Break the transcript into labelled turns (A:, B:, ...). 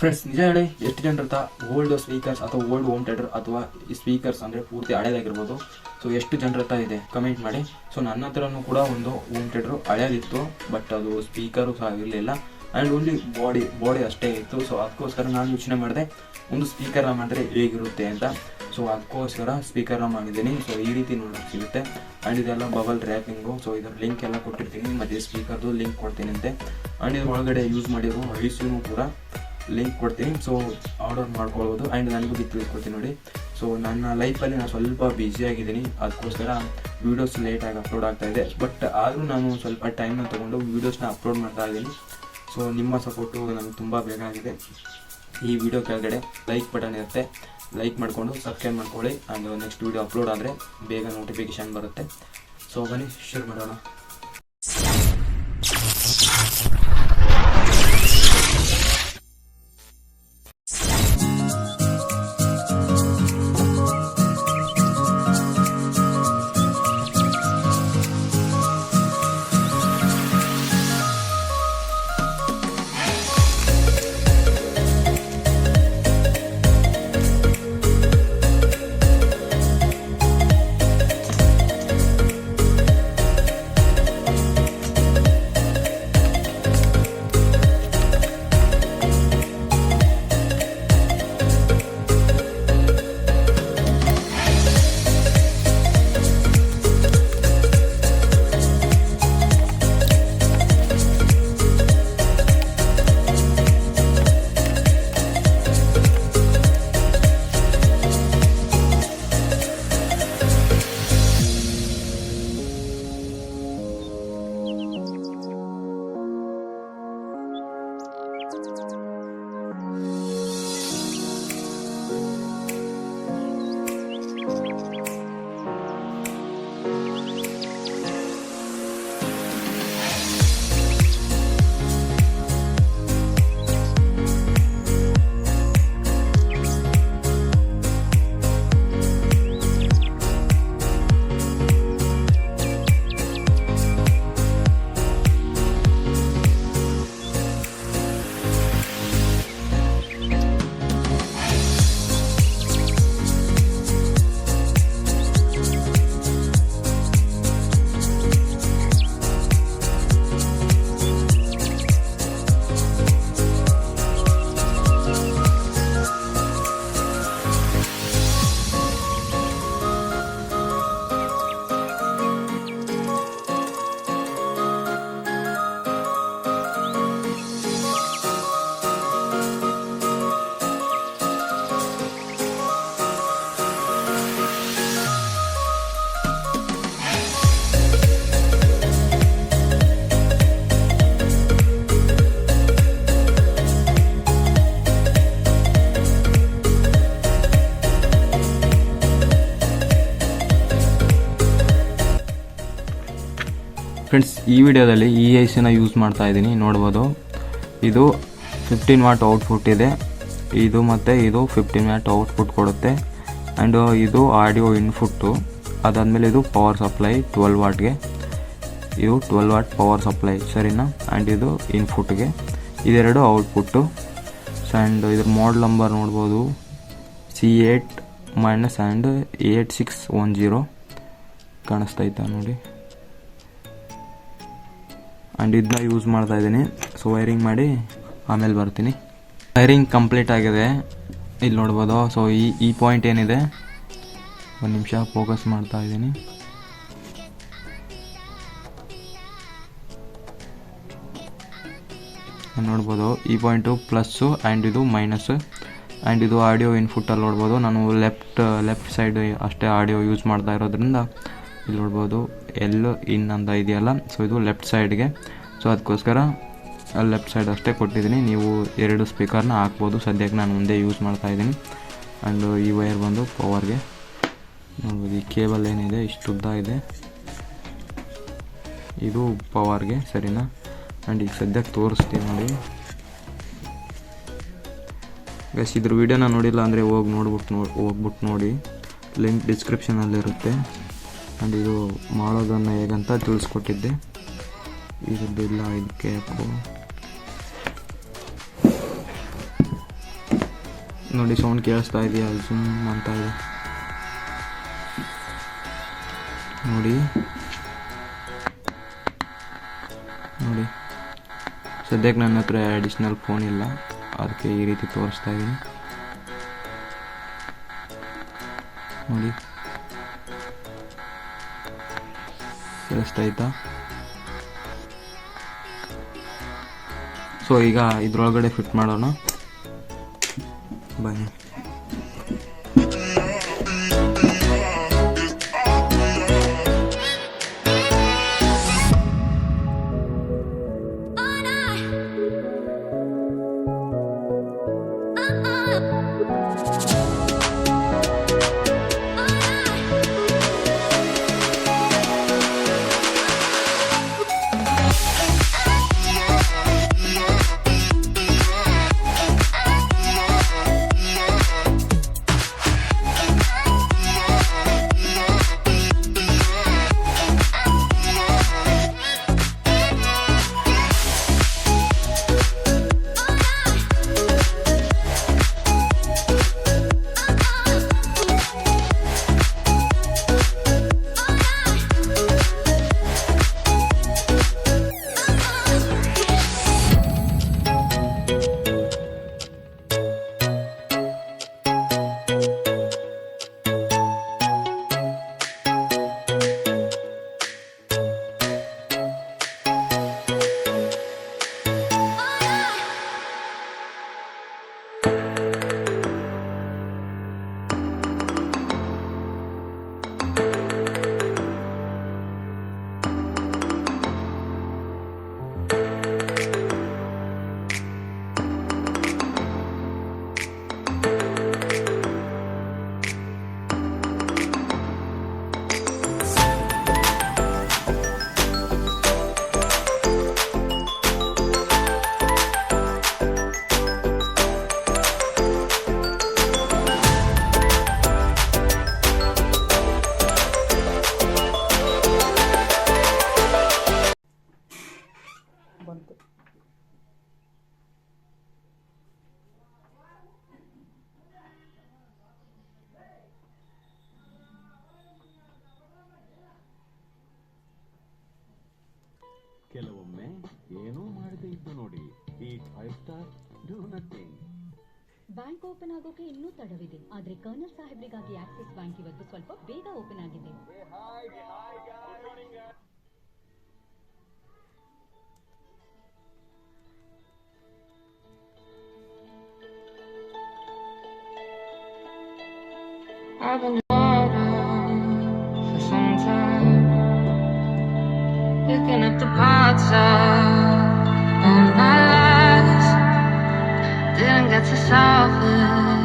A: Friends, ನಿಜ ಹೇಳಿ ಎಷ್ಟು ಜನರ ಹತ್ರ ಓಲ್ಡ್ ಸ್ಪೀಕರ್ಸ್ ಅಥವಾ ಓಲ್ಡ್ ಹೋಮ್ ಥಿಯೇಟರ್ ಅಥವಾ ಈ ಸ್ಪೀಕರ್ಸ್ ಅಂದರೆ ಪೂರ್ತಿ ಹಳೇದಾಗಿರ್ಬೋದು. ಸೊ ಎಷ್ಟು ಜನರ ಹತ್ರ ಇದೆ ಕಮೆಂಟ್ ಮಾಡಿ. ಸೊ ನನ್ನ ಹತ್ರನೂ ಕೂಡ ಒಂದು ಹೋಮ್ ಥಿಯೇಟ್ರು ಹಳೇದಿತ್ತು, ಬಟ್ ಅದು ಸ್ಪೀಕರು ಸಹ ಇರಲಿಲ್ಲ ಆ್ಯಂಡ್ ಓನ್ಲಿ ಬಾಡಿ ಅಷ್ಟೇ ಇತ್ತು. ಸೊ ಅದಕ್ಕೋಸ್ಕರ ನಾನು ಯೋಚನೆ ಮಾಡಿದೆ ಒಂದು ಸ್ಪೀಕರ್ನ ಮಾಡಿದ್ರೆ ಹೇಗಿರುತ್ತೆ ಅಂತ. ಸೊ ಅದಕ್ಕೋಸ್ಕರ ಸ್ಪೀಕರ್ನ ಮಾಡಿದ್ದೀನಿ. ಸೊ ಈ ರೀತಿ ನೋಡೋಕ್ಕೆ ಸಿಗುತ್ತೆ ಆ್ಯಂಡ್ ಇದೆಲ್ಲ ಬಬಲ್ ರ್ಯಾಪಿಂಗು. ಸೊ ಇದರ ಲಿಂಕ್ ಎಲ್ಲ ಕೊಟ್ಟಿರ್ತೀನಿ, ಮತ್ತು ಸ್ಪೀಕರ್ದು ಲಿಂಕ್ ಕೊಡ್ತೀನಿ ಅಂತೆ. ಆ್ಯಂಡ್ ಇದ್ರ ಒಳಗಡೆ ಯೂಸ್ ಮಾಡಿರೋ ಐಸಿನೂ ಕೂಡ ಲಿಂಕ್ ಕೊಡ್ತೀನಿ. ಸೊ ಆರ್ಡರ್ ಮಾಡ್ಕೊಳ್ಬೋದು ಆ್ಯಂಡ್ ನನಗೂ ತಿಳಿಸ್ಕೊಡ್ತೀನಿ ನೋಡಿ. ಸೊ ನನ್ನ ಲೈಫಲ್ಲಿ ನಾನು ಸ್ವಲ್ಪ ಬ್ಯುಸಿಯಾಗಿದ್ದೀನಿ, ಅದಕ್ಕೋಸ್ಕರ ವೀಡಿಯೋಸ್ ಲೇಟಾಗಿ ಅಪ್ಲೋಡ್ ಆಗ್ತಾಯಿದೆ. ಬಟ್ ಆದರೂ ನಾನು ಸ್ವಲ್ಪ ಟೈಮ್ನ ತೊಗೊಂಡು ವೀಡಿಯೋಸ್ನ ಅಪ್ಲೋಡ್ ಮಾಡ್ತಾ ಇದ್ದೀನಿ. ಸೊ ನಿಮ್ಮ ಸಪೋರ್ಟು ನನಗೆ ತುಂಬ ಬೇಕಾಗಿದೆ. ಈ ವಿಡಿಯೋ ಕೆಳಗಡೆ ಲೈಕ್ ಬಟನ್ ಇರುತ್ತೆ, ಲೈಕ್ ಮಾಡಿಕೊಂಡು ಸಬ್ಸ್ಕ್ರೈಬ್ ಮಾಡ್ಕೊಳ್ಳಿ. ಆ್ಯಂಡ್ ನೆಕ್ಸ್ಟ್ ವೀಡಿಯೋ ಅಪ್ಲೋಡ್ ಆದರೆ ಬೇಗ ನೋಟಿಫಿಕೇಷನ್ ಬರುತ್ತೆ. ಸೊ ಬನ್ನಿ ಶೇರ್ ಮಾಡೋಣ. ಫ್ರೆಂಡ್ಸ್, ಈ ವಿಡಿಯೋದಲ್ಲಿ ಈ ಐಸಿನ ಯೂಸ್ ಮಾಡ್ತಾ ಇದ್ದೀನಿ. ನೋಡ್ಬೋದು, ಇದು 15 ವಾಟ್ ಔಟ್ಪುಟ್ ಇದೆ. ಇದು ಮತ್ತು ಇದು 15 ವಾಟ್ ಔಟ್ಪುಟ್ ಕೊಡುತ್ತೆ. ಆ್ಯಂಡ್ ಇದು ಆಡಿಯೋ ಇನ್ಪುಟ್ಟು. ಅದಾದಮೇಲೆ ಇದು ಪವರ್ ಸಪ್ಲೈ 12 ವಾಟ್ಗೆ. ಇದು 12 ವಾಟ್ ಪವರ್ ಸಪ್ಲೈ, ಸರಿನಾ. ಆ್ಯಂಡ್ ಇದು ಇನ್ಪುಟ್ಗೆ, ಇದೆರಡು ಔಟ್ಪುಟ್ಟು. ಆ್ಯಂಡ್ ಇದ್ರ ಮಾಡಲ್ ನಂಬರ್ ನೋಡ್ಬೋದು, C8- ಆ್ಯಂಡ್ 8610 ಕಾಣಿಸ್ತೈತಾ ನೋಡಿ. ಆ್ಯಂಡ್ ಇದನ್ನ ಯೂಸ್ ಮಾಡ್ತಾ ಇದ್ದೀನಿ. ಸೊ ವೈರಿಂಗ್ ಮಾಡಿ ಆಮೇಲೆ ಬರ್ತೀನಿ. ವೈರಿಂಗ್ ಕಂಪ್ಲೀಟ್ ಆಗಿದೆ, ಇಲ್ಲಿ ನೋಡ್ಬೋದು. ಸೊ ಈ ಪಾಯಿಂಟ್ ಏನಿದೆ, ಒಂದು ನಿಮಿಷ ಫೋಕಸ್ ಮಾಡ್ತಾ ಇದ್ದೀನಿ. ನೋಡ್ಬೋದು, ಈ ಪಾಯಿಂಟು ಪ್ಲಸ್ಸು ಆ್ಯಂಡ್ ಇದು ಮೈನಸ್ಸು. ಆ್ಯಂಡ್ ಇದು ಆಡಿಯೋ ಇನ್ಪುಟ್ಟಲ್ಲಿ ನೋಡ್ಬೋದು. ನಾನು ಲೆಫ್ಟ್ ಸೈಡ್ ಅಷ್ಟೇ ಆಡಿಯೋ ಯೂಸ್ ಮಾಡ್ತಾ ಇರೋದ್ರಿಂದ ಇಲ್ಲಿ ನೋಡ್ಬೋದು ಎಲ್ಲೋ ಇನ್ ಅಂತ ಇದೆಯಲ್ಲ. ಸೊ ಇದು ಲೆಫ್ಟ್ ಸೈಡ್ಗೆ. ಸೊ ಅದಕ್ಕೋಸ್ಕರ ಲೆಫ್ಟ್ ಸೈಡ್ ಅಷ್ಟೇ ಕೊಟ್ಟಿದ್ದೀನಿ. ನೀವು 2 ಸ್ಪೀಕರ್ನ ಹಾಕ್ಬೋದು. ಸದ್ಯಕ್ಕೆ ನಾನು ಮುಂದೆ ಯೂಸ್ ಮಾಡ್ತಾಯಿದ್ದೀನಿ. ಆ್ಯಂಡ್ ಈ ವೈರ್ ಬಂದು ಪವರ್ಗೆ ನೋಡ್ಬೋದು. ಈ ಕೇಬಲ್ ಏನಿದೆ ಇಷ್ಟು ಉದ್ದ ಇದೆ, ಇದು ಪವರ್ಗೆ, ಸರಿನಾ. ಆ್ಯಂಡ್ ಈಗ ಸದ್ಯಕ್ಕೆ ತೋರಿಸ್ತೀನಿ ನೋಡಿ. ಗೈಸ್, ಇದ್ರ ವೀಡಿಯೋನ ನೋಡಿಲ್ಲ ಅಂದರೆ ಹೋಗ್ಬಿಟ್ಟು ನೋಡಿ. ಲಿಂಕ್ ಡಿಸ್ಕ್ರಿಪ್ಷನಲ್ಲಿರುತ್ತೆ. ಆ್ಯಂಡ್ ಇದು ಮಾಡೋದನ್ನು ಹೇಗಂತ ತಿಳಿಸ್ಕೊಟ್ಟಿದ್ದೆ. ಇದರದ್ದು ಇಲ್ಲ, ಇದಕ್ಕೆ ನೋಡಿ ಸೌಂಡ್ ಕೇಳಿಸ್ತಾ ಇದೆಯಾ, ಝೂಮ್ ಅಂತ ಇದೆ ನೋಡಿ. ನೋಡಿ ಸದ್ಯಕ್ಕೆ ನನ್ನ ಹತ್ರ ಅಡಿಷ್ನಲ್ ಫೋನ್ ಇಲ್ಲ, ಅದಕ್ಕೆ ಈ ರೀತಿ ತೋರಿಸ್ತಾ ಇದ್ದೀನಿ ನೋಡಿ. ಕೇಳಿಸ್ತಾಯ್ತಾ? ಸೊ ಈಗ ಇದ್ರೊಳಗಡೆ ಫಿಟ್ ಮಾಡೋಣ ಬನ್ನಿ.
B: ಕೆಲವೊಮ್ಮೆ ಏನೋ ಮಾಡದೆ ಇದ್ದು ನೋಡಿ, ಈ 5 star do nothing.
C: Bank open ಆಗೋಕೆ ಇನ್ನೂ ತಡವಿದೆ, ಆದ್ರೆ ಕರ್ನಲ್ ಸಾಹೇಬ್ರಿಗಾಗಿ ಆಕ್ಸಿಸ್ ಬ್ಯಾಂಕ್ ಇವತ್ತು ಸ್ವಲ್ಪ ಬೇಗ ಓಪನ್ ಆಗಿದೆ.
D: I've been for some time, picking up the parts of all my lies. Didn't get to solve it.